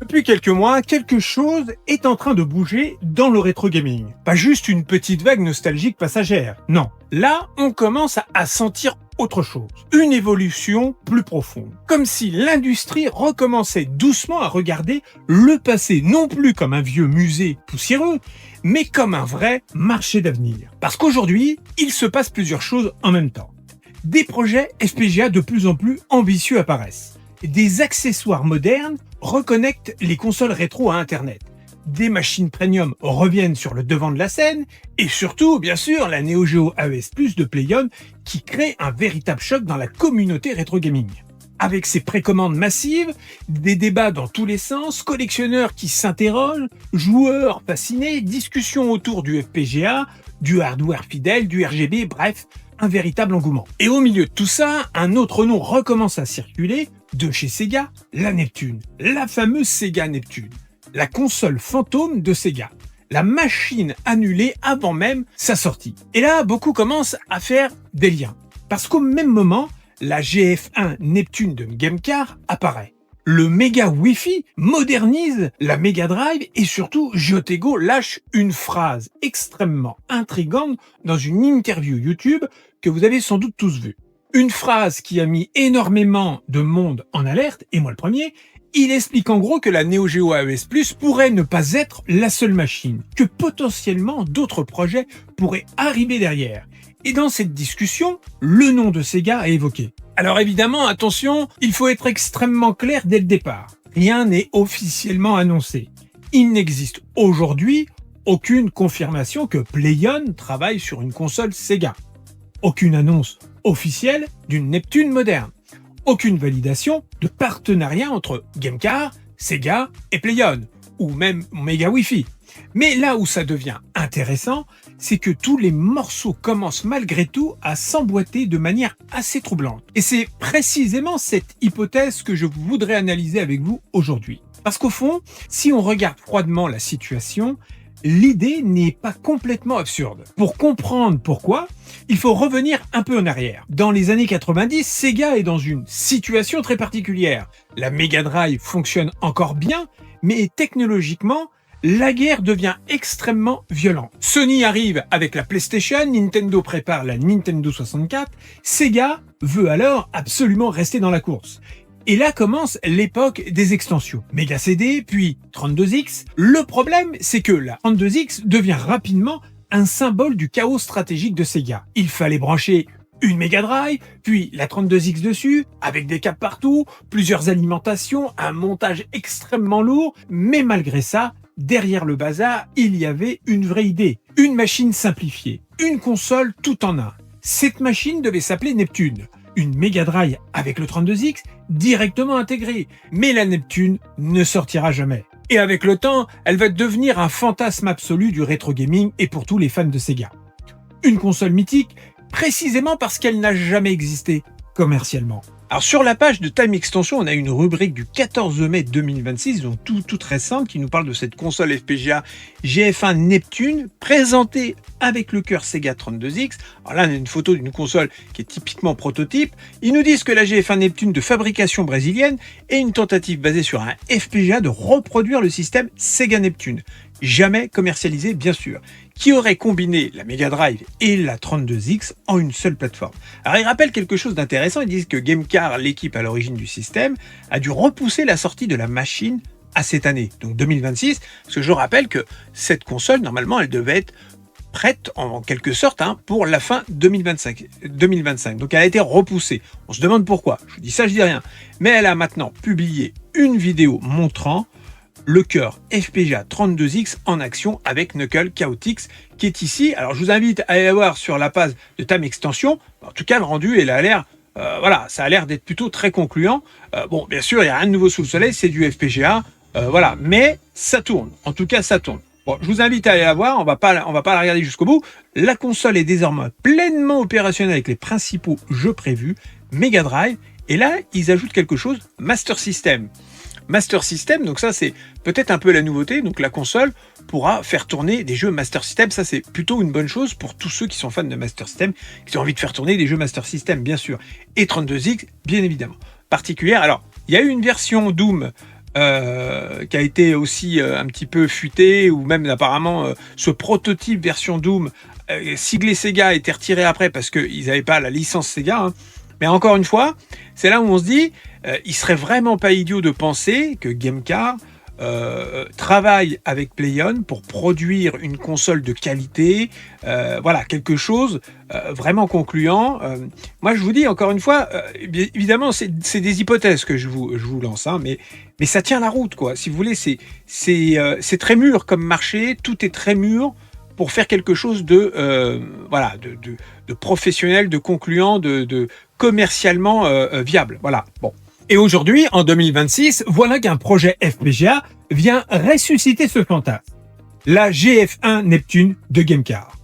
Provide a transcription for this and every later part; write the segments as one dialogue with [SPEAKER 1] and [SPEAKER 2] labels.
[SPEAKER 1] Depuis quelques mois, quelque chose est en train de bouger dans le rétro gaming. Pas juste une petite vague nostalgique passagère. Non. Là, on commence à sentir autre chose. Une évolution plus profonde. Comme si l'industrie recommençait doucement à regarder le passé non plus comme un vieux musée poussiéreux, mais comme un vrai marché d'avenir. Parce qu'aujourd'hui, il se passe plusieurs choses en même temps. Des projets FPGA de plus en plus ambitieux apparaissent. Des accessoires modernes reconnectent les consoles rétro à Internet. Des machines premium reviennent sur le devant de la scène et surtout, bien sûr, la Neo Geo AES Plus de PlayOn qui crée un véritable choc dans la communauté rétro gaming. Avec ses précommandes massives, des débats dans tous les sens, collectionneurs qui s'interrogent, joueurs fascinés, discussions autour du FPGA, du hardware fidèle, du RGB, bref, un véritable engouement. Et au milieu de tout ça, un autre nom recommence à circuler, de chez Sega, la Neptune, la fameuse Sega Neptune, la console fantôme de Sega, la machine annulée avant même sa sortie. Et là, beaucoup commencent à faire des liens, parce qu'au même moment, la GF1 Neptune de Gamecar apparaît. Le méga Wi-Fi modernise la Mega Drive et surtout Giotego lâche une phrase extrêmement intrigante dans une interview YouTube que vous avez sans doute tous vue. Une phrase qui a mis énormément de monde en alerte, et moi le premier. Il explique en gros que la Neo Geo AES Plus pourrait ne pas être la seule machine, que potentiellement d'autres projets pourraient arriver derrière. Et dans cette discussion, le nom de Sega est évoqué. Alors évidemment, attention, il faut être extrêmement clair dès le départ. Rien n'est officiellement annoncé. Il n'existe aujourd'hui aucune confirmation que PlayOn travaille sur une console Sega. Aucune annonce officielle d'une Neptune moderne. Aucune validation de partenariat entre Gamecar, Sega et PlayOn, ou même Mega Wi-Fi. Mais là où ça devient intéressant, c'est que tous les morceaux commencent malgré tout à s'emboîter de manière assez troublante. Et c'est précisément cette hypothèse que je voudrais analyser avec vous aujourd'hui. Parce qu'au fond, si on regarde froidement la situation, l'idée n'est pas complètement absurde. Pour comprendre pourquoi, il faut revenir un peu en arrière. Dans les années 90, Sega est dans une situation très particulière. La Mega Drive fonctionne encore bien, mais technologiquement, la guerre devient extrêmement violente. Sony arrive avec la PlayStation, Nintendo prépare la Nintendo 64, Sega veut alors absolument rester dans la course. Et là commence l'époque des extensions. Mega CD, puis 32X. Le problème, c'est que la 32X devient rapidement un symbole du chaos stratégique de Sega. Il fallait brancher une Mega Drive, puis la 32X dessus, avec des câbles partout, plusieurs alimentations, un montage extrêmement lourd, mais malgré ça, derrière le bazar, il y avait une vraie idée. Une machine simplifiée, une console tout en un. Cette machine devait s'appeler Neptune. Une Mega Drive avec le 32X directement intégrée. Mais la Neptune ne sortira jamais. Et avec le temps, elle va devenir un fantasme absolu du rétro gaming et pour tous les fans de Sega. Une console mythique, précisément parce qu'elle n'a jamais existé commercialement. Alors sur la page de Time Extension, on a une rubrique du 14 mai 2026, donc toute récente, qui nous parle de cette console FPGA GF1 Neptune, présentée avec le cœur Sega 32X. Alors là, on a une photo d'une console qui est typiquement prototype. Ils nous disent que la GF1 Neptune de fabrication brésilienne est une tentative basée sur un FPGA de reproduire le système Sega Neptune, jamais commercialisé bien sûr, qui aurait combiné la Mega Drive et la 32X en une seule plateforme. Alors ils rappellent quelque chose d'intéressant, ils disent que Gamecar, l'équipe à l'origine du système, a dû repousser la sortie de la machine à cette année, donc 2026, parce que je rappelle que cette console, normalement, elle devait être prête en quelque sorte pour la fin 2025. Donc elle a été repoussée. On se demande pourquoi. Je dis ça, je dis rien. Mais elle a maintenant publié une vidéo montrant le cœur FPGA 32X en action avec Knuckle Chaotix qui est ici. Alors je vous invite à aller la voir sur la page de Time Extension. En tout cas, le rendu, il a l'air, voilà, ça a l'air d'être plutôt très concluant. Bon, bien sûr, il n'y a rien de nouveau sous le soleil, c'est du FPGA, voilà, mais ça tourne. En tout cas, ça tourne. Bon, je vous invite à aller la voir, on va pas la regarder jusqu'au bout. La console est désormais pleinement opérationnelle avec les principaux jeux prévus, Mega Drive, et là, ils ajoutent quelque chose, Master System. Master System, donc ça c'est peut-être un peu la nouveauté, donc la console pourra faire tourner des jeux Master System, ça c'est plutôt une bonne chose pour tous ceux qui sont fans de Master System, qui ont envie de faire tourner des jeux Master System bien sûr, et 32X bien évidemment. Particulière, alors il y a eu une version Doom qui a été aussi un petit peu fuité, ou même apparemment ce prototype version Doom siglé Sega a été retiré après parce qu'ils n'avaient pas la licence Sega. Hein. Mais encore une fois, c'est là où on se dit, il serait vraiment pas idiot de penser que Gamecar travaille avec PlayOn pour produire une console de qualité, voilà, quelque chose vraiment concluant. Moi, je vous dis encore une fois, évidemment, c'est des hypothèses que je vous lance, hein, mais ça tient la route, quoi. Si vous voulez, c'est très mûr comme marché, tout est très mûr pour faire quelque chose de voilà, de professionnel, de concluant, de commercialement viable. Voilà. Bon. Et aujourd'hui, en 2026, voilà qu'un projet FPGA vient ressusciter ce fantasme. La GF1 Neptune de Gamecar.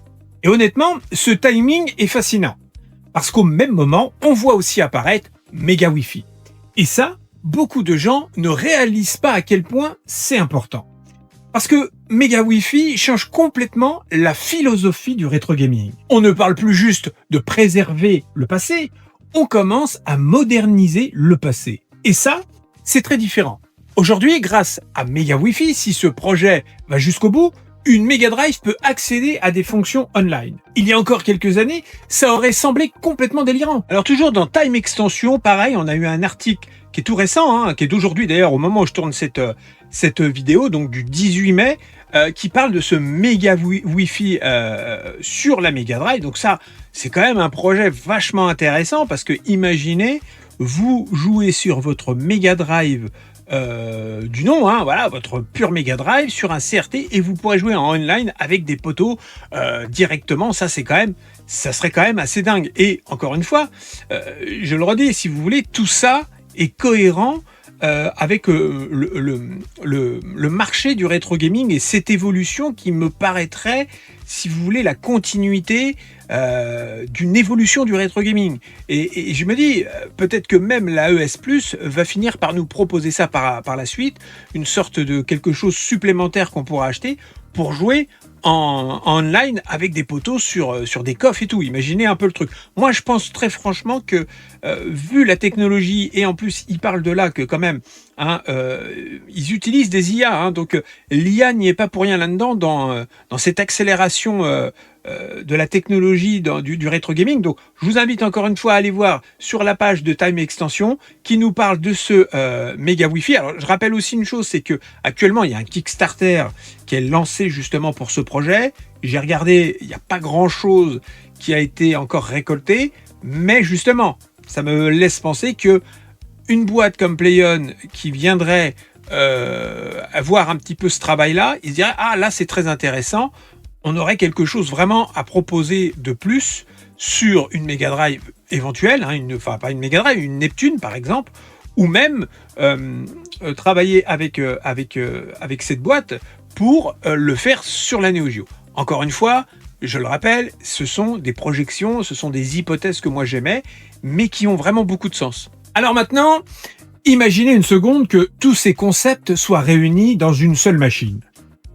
[SPEAKER 1] Et honnêtement, ce timing est fascinant. Parce qu'au même moment, on voit aussi apparaître Mega Wi-Fi. Et ça, beaucoup de gens ne réalisent pas à quel point c'est important. Parce que Mega Wi-Fi change complètement la philosophie du rétro gaming. On ne parle plus juste de préserver le passé, on commence à moderniser le passé. Et ça, c'est très différent. Aujourd'hui, grâce à Mega Wi-Fi, si ce projet va jusqu'au bout, une Mega Drive peut accéder à des fonctions online. Il y a encore quelques années, ça aurait semblé complètement délirant. Alors toujours dans Time Extension, pareil, on a eu un article qui est tout récent, hein, qui est d'aujourd'hui d'ailleurs au moment où je tourne cette vidéo, donc du 18 mai, qui parle de ce méga Wi-Fi sur la Mega Drive. Donc ça, c'est quand même un projet vachement intéressant parce que imaginez, vous jouez sur votre Mega Drive du nom, hein, voilà, votre pure Mega Drive sur un CRT et vous pourrez jouer en online avec des poteaux directement. Ça, ça serait quand même assez dingue. Et encore une fois, je le redis, si vous voulez, tout ça est cohérent avec le marché du rétro gaming et cette évolution qui me paraîtrait, si vous voulez, la continuité d'une évolution du rétro gaming. Et je me dis, peut-être que même la ES Plus va finir par nous proposer ça par la suite, une sorte de quelque chose supplémentaire qu'on pourra acheter pour jouer en online avec des poteaux sur des coffres et tout. Imaginez un peu le truc. Moi, je pense très franchement que vu la technologie, et en plus, ils parlent de là que quand même, hein, ils utilisent des IA, hein, donc l'IA n'y est pas pour rien là-dedans, dans cette accélération de la technologie du rétro gaming. Donc, je vous invite encore une fois à aller voir sur la page de Time Extension qui nous parle de ce méga Wi-Fi. Alors, je rappelle aussi une chose, c'est que actuellement, il y a un Kickstarter qui est lancé justement pour ce projet. J'ai regardé, il n'y a pas grand-chose qui a été encore récolté, mais justement, ça me laisse penser que une boîte comme PlayOn qui viendrait avoir un petit peu ce travail-là, il se dirait « Ah, là, c'est très intéressant ». On aurait quelque chose vraiment à proposer de plus sur une Mega Drive éventuelle, hein, enfin pas une Mega Drive, une Neptune par exemple, ou même travailler avec cette boîte pour le faire sur la Neo Geo. Encore une fois, je le rappelle, ce sont des projections, ce sont des hypothèses que moi j'aimais, mais qui ont vraiment beaucoup de sens. Alors maintenant, imaginez une seconde que tous ces concepts soient réunis dans une seule machine.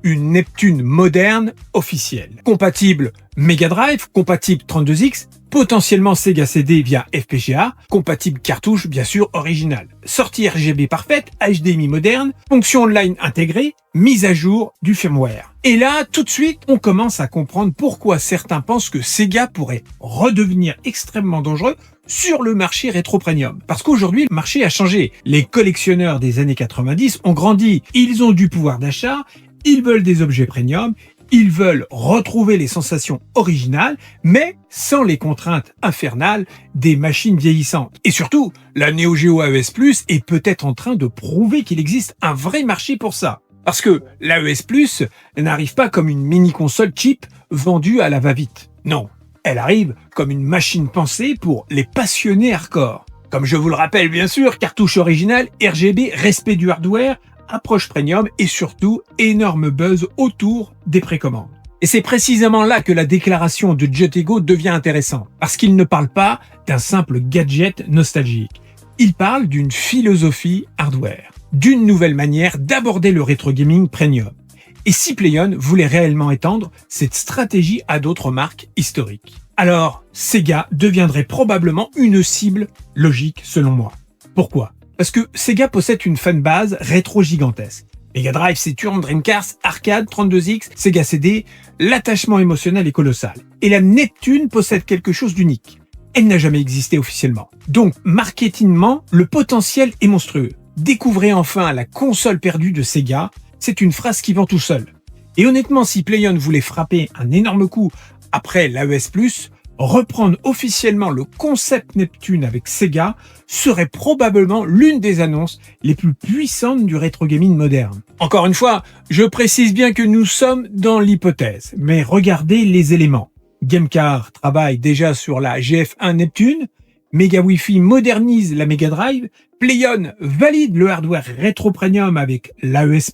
[SPEAKER 1] Une Neptune moderne officielle. Compatible Mega Drive, compatible 32X, potentiellement Sega CD via FPGA, compatible cartouche bien sûr originale. Sortie RGB parfaite, HDMI moderne, fonction online intégrée, mise à jour du firmware. Et là, tout de suite, on commence à comprendre pourquoi certains pensent que Sega pourrait redevenir extrêmement dangereux sur le marché rétro premium. Parce qu'aujourd'hui, le marché a changé. Les collectionneurs des années 90 ont grandi, ils ont du pouvoir d'achat, ils veulent des objets premium, ils veulent retrouver les sensations originales, mais sans les contraintes infernales des machines vieillissantes. Et surtout, la Neo Geo AES Plus est peut-être en train de prouver qu'il existe un vrai marché pour ça. Parce que l'AES Plus n'arrive pas comme une mini-console cheap vendue à la va-vite. Non, elle arrive comme une machine pensée pour les passionnés hardcore. Comme je vous le rappelle bien sûr, cartouche originale, RGB, respect du hardware, approche premium et surtout énorme buzz autour des précommandes. Et c'est précisément là que la déclaration de Jutego devient intéressante, parce qu'il ne parle pas d'un simple gadget nostalgique. Il parle d'une philosophie hardware, d'une nouvelle manière d'aborder le rétro gaming premium. Et si PlayOn voulait réellement étendre cette stratégie à d'autres marques historiques. Alors, Sega deviendrait probablement une cible logique selon moi. Pourquoi ? Parce que Sega possède une fanbase rétro gigantesque. Mega Drive, Saturn, Dreamcast, Arcade, 32X, Sega CD, l'attachement émotionnel est colossal. Et la Neptune possède quelque chose d'unique. Elle n'a jamais existé officiellement. Donc, marketingement, le potentiel est monstrueux. Découvrez enfin la console perdue de Sega, c'est une phrase qui vend tout seul. Et honnêtement, si PlayOn voulait frapper un énorme coup après l'AES+, reprendre officiellement le concept Neptune avec Sega serait probablement l'une des annonces les plus puissantes du rétro gaming moderne. Encore une fois, je précise bien que nous sommes dans l'hypothèse, mais regardez les éléments. Gamecar travaille déjà sur la GF1 Neptune, Mega Wi-Fi modernise la Mega Drive, PlayOn valide le hardware rétro premium avec l'AES+,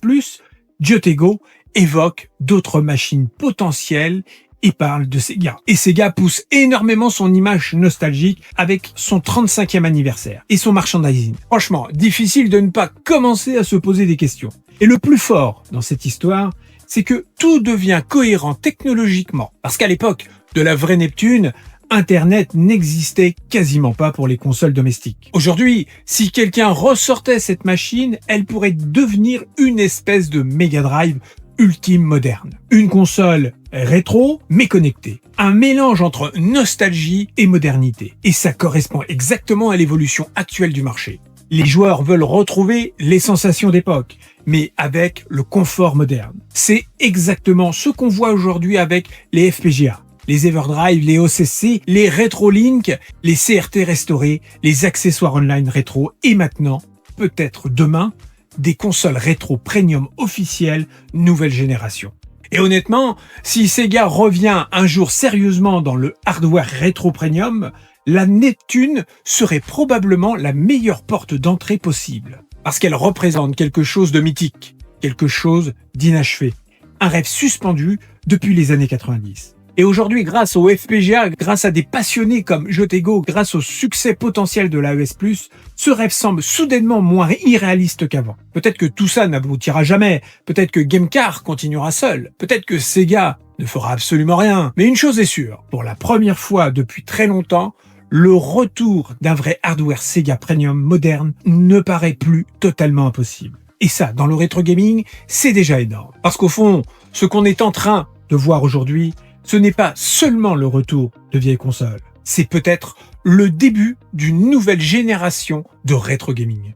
[SPEAKER 1] Jotego évoque d'autres machines potentielles et parle de Sega. Et Sega pousse énormément son image nostalgique avec son 35e anniversaire et son merchandising. Franchement, difficile de ne pas commencer à se poser des questions. Et le plus fort dans cette histoire, c'est que tout devient cohérent technologiquement. Parce qu'à l'époque de la vraie Neptune, Internet n'existait quasiment pas pour les consoles domestiques. Aujourd'hui, si quelqu'un ressortait cette machine, elle pourrait devenir une espèce de Mega Drive ultime moderne. Une console rétro mais connectée. Un mélange entre nostalgie et modernité. Et ça correspond exactement à l'évolution actuelle du marché. Les joueurs veulent retrouver les sensations d'époque, mais avec le confort moderne. C'est exactement ce qu'on voit aujourd'hui avec les FPGA. Les Everdrive, les OCC, les RetroLink, les CRT restaurés, les accessoires online rétro et maintenant, peut-être demain, des consoles rétro premium officielles nouvelle génération. Et honnêtement, si Sega revient un jour sérieusement dans le hardware rétro premium, la Neptune serait probablement la meilleure porte d'entrée possible. Parce qu'elle représente quelque chose de mythique, quelque chose d'inachevé, un rêve suspendu depuis les années 90. Et aujourd'hui, grâce au FPGA, grâce à des passionnés comme Jotego, grâce au succès potentiel de l'AES+, ce rêve semble soudainement moins irréaliste qu'avant. Peut-être que tout ça n'aboutira jamais, peut-être que Gamecar continuera seul, peut-être que Sega ne fera absolument rien. Mais une chose est sûre, pour la première fois depuis très longtemps, le retour d'un vrai hardware Sega Premium moderne ne paraît plus totalement impossible. Et ça, dans le rétro gaming, c'est déjà énorme. Parce qu'au fond, ce qu'on est en train de voir aujourd'hui, ce n'est pas seulement le retour de vieilles consoles, c'est peut-être le début d'une nouvelle génération de rétro gaming.